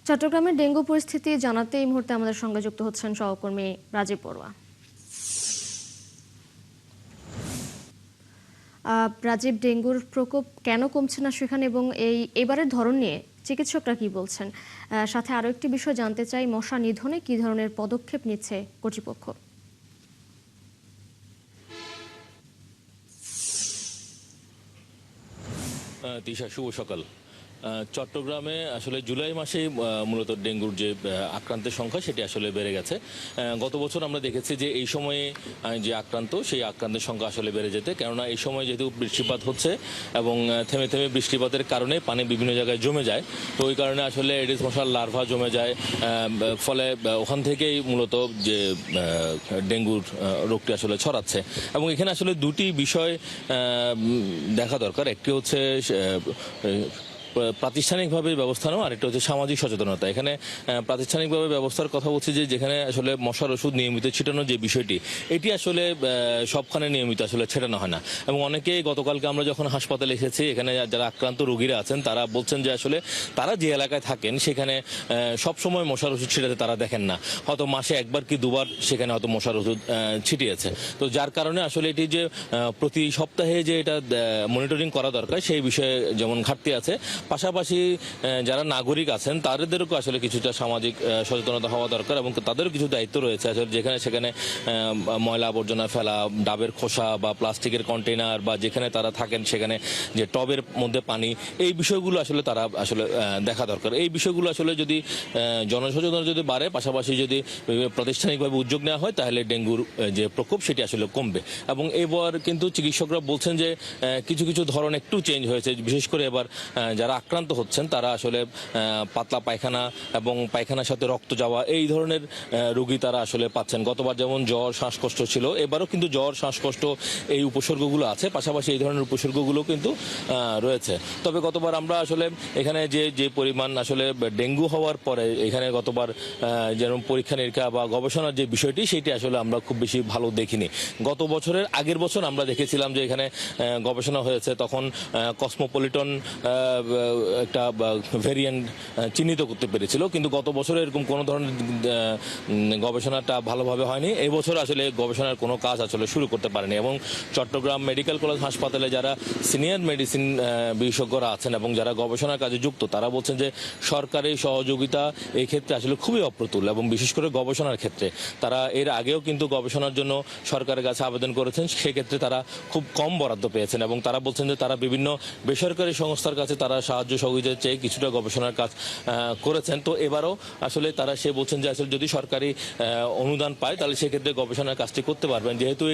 চট্টগ্রামের ডেঙ্গু পরিস্থিতি জানাতে এই মুহূর্তে আমাদের সঙ্গে যুক্ত হচ্ছেন সহকর্মী রাজীব বড়ুয়া। রাজীব, ডেঙ্গুর প্রকোপ কেন কমছে না সেখানে এবং এবারের ধরন নিয়ে চিকিৎসকরা কি বলছেন? সাথে আরো একটি বিষয় জানতে চাই, মশা নিধনে কি ধরনের পদক্ষেপ নিচ্ছে কর্তৃপক্ষ? তিশা, শুভ সকাল। চট্টগ্রামে আসলে জুলাই মাসে মূলত ডেঙ্গুর যে আক্রান্তের সংখ্যা সেটি আসলে বেড়ে গেছে। গত বছর আমরা দেখেছি যে এই সময়ে যে আক্রান্ত সেই আক্রান্তের সংখ্যা আসলে বেড়ে যেতে, কেননা এই সময় যেহেতু বৃষ্টিপাত হচ্ছে এবং থেমে থেমে বৃষ্টিপাতের কারণে পানি বিভিন্ন জায়গায় জমে যায়, তো ওই কারণে আসলে এডিস মশার লার্ভা জমে যায়, ফলে ওখান থেকেই মূলত যে ডেঙ্গুর রোগটি আসলে ছড়াচ্ছে। এবং এখানে আসলে দুটি বিষয় দেখা দরকার। একটি হচ্ছে প্রাতিষ্ঠানিকভাবে ব্যবস্থা নেওয়া, আরেকটা হচ্ছে সামাজিক সচেতনতা। এখানে প্রাতিষ্ঠানিকভাবে ব্যবস্থার কথা বলছি যে যেখানে আসলে মশার ওষুধ নিয়মিত ছিটানোর যে বিষয়টি, এটি আসলে সবখানে নিয়মিত আসলে ছেটানো হয় না। এবং অনেকেই গতকালকে আমরা যখন হাসপাতালে এসেছি, এখানে যারা আক্রান্ত রোগীরা আছেন তারা বলছেন যে আসলে তারা যে এলাকায় থাকেন সেখানে সবসময় মশার ওষুধ ছিটাতে তারা দেখেন না, হয়তো মাসে একবার কি দুবার সেখানে হয়তো মশার ওষুধ ছিটিয়েছে। তো যার কারণে আসলে এটি যে প্রতি সপ্তাহে যে এটা মনিটরিং করা দরকার সেই বিষয়ে যেমন ঘাটতি আছে, পাশাপাশি যারা নাগরিক আছেন তাদেরকেও আসলে কিছুটা সামাজিক সচেতনতা হওয়া দরকার এবং তাদেরও কিছু দায়িত্ব রয়েছে আসলে, যেখানে সেখানে ময়লা আবর্জনা ফেলা, ডাবের খোসা বা প্লাস্টিকের কন্টেনার বা যেখানে তারা থাকেন সেখানে যে টবের মধ্যে পানি, এই বিষয়গুলো আসলে তারা আসলে দেখা দরকার। এই বিষয়গুলো আসলে যদি জনসচেতনতা যদি বাড়ে, পাশাপাশি যদি প্রাতিষ্ঠানিকভাবে উদ্যোগ নেওয়া হয়, তাহলে ডেঙ্গুর যে প্রকোপ সেটি আসলে কমবে। এবং এবার কিন্তু চিকিৎসকরা বলছেন যে কিছু কিছু ধরন একটু চেঞ্জ হয়েছে, বিশেষ করে এবার যারা আক্রান্ত হচ্ছেন তারা আসলে পাতলা পায়খানা এবং পায়খানার সাথে রক্ত যাওয়া এই ধরনের রোগী তারা আসলে পাচ্ছেন। গতবার যেমন জ্বর শ্বাসকষ্ট ছিল, এবারও কিন্তু জ্বর শ্বাসকষ্ট এই উপসর্গগুলো আছে, পাশাপাশি এই ধরনের উপসর্গগুলো কিন্তু রয়েছে। তবে গতবার আমরা আসলে এখানে যে পরিমাণ আসলে ডেঙ্গু হওয়ার পরে এখানে গতবার যেরকম পরীক্ষা নিরীক্ষা বা গবেষণার যে বিষয়টি সেটি আসলে আমরা খুব বেশি ভালো দেখিনি। গত বছরের আগের বছর আমরা দেখেছিলাম যে এখানে গবেষণা হয়েছে, তখন কসমোপলিটন একটা ভেরিয়েন্ট চিহ্নিত করতে পেরেছিল, কিন্তু গত বছর এরকম কোনো ধরনের গবেষণাটা ভালোভাবে হয়নি। এই বছর আসলে গবেষণার কোনো কাজ আসলে শুরু করতে পারেনি। এবং চট্টগ্রাম মেডিকেল কলেজ হাসপাতালে যারা সিনিয়র মেডিসিন বিশেষজ্ঞরা আছেন এবং যারা গবেষণার কাজে যুক্ত, তারা বলছেন যে সরকারি সহযোগিতা এই ক্ষেত্রে আসলে খুবই অপ্রতুল এবং বিশেষ করে গবেষণার ক্ষেত্রে তারা এর আগেও কিন্তু গবেষণার জন্য সরকারের কাছে আবেদন করেছেন, সেক্ষেত্রে তারা খুব কম বরাদ্দ পেয়েছেন এবং তারা বলছেন যে তারা বিভিন্ন বেসরকারি সংস্থার কাছে তারা সাহায্য সহযোগিতা চেয়ে কিছুটা গবেষণার কাজ করেছেন। তো এবারও আসলে তারা বলছেন যে আসলে যদি সরকারি অনুদান পায় তাহলে সেক্ষেত্রে গবেষণার কাজটি করতে পারবেন, যেহেতু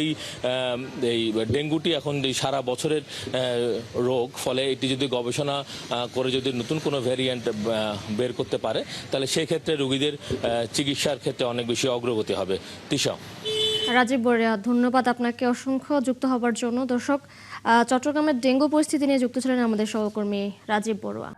এই ডেঙ্গুটি এখন সারা বছরের রোগ, ফলে এটি যদি গবেষণা করে যদি নতুন কোনো ভ্যারিয়েন্ট বের করতে পারে তাহলে সেক্ষেত্রে রোগীদের চিকিৎসার ক্ষেত্রে অনেক বেশি অগ্রগতি হবে। তিশা। রাজীব বড়ুয়া, ধন্যবাদ আপনাকে অসংখ্য যুক্ত হবার জন্য। দর্শক, চট্টগ্রামের ডেঙ্গু পরিস্থিতি নিয়ে যুক্ত ছিলেন আমাদের সহকর্মী রাজীব বড়ুয়া।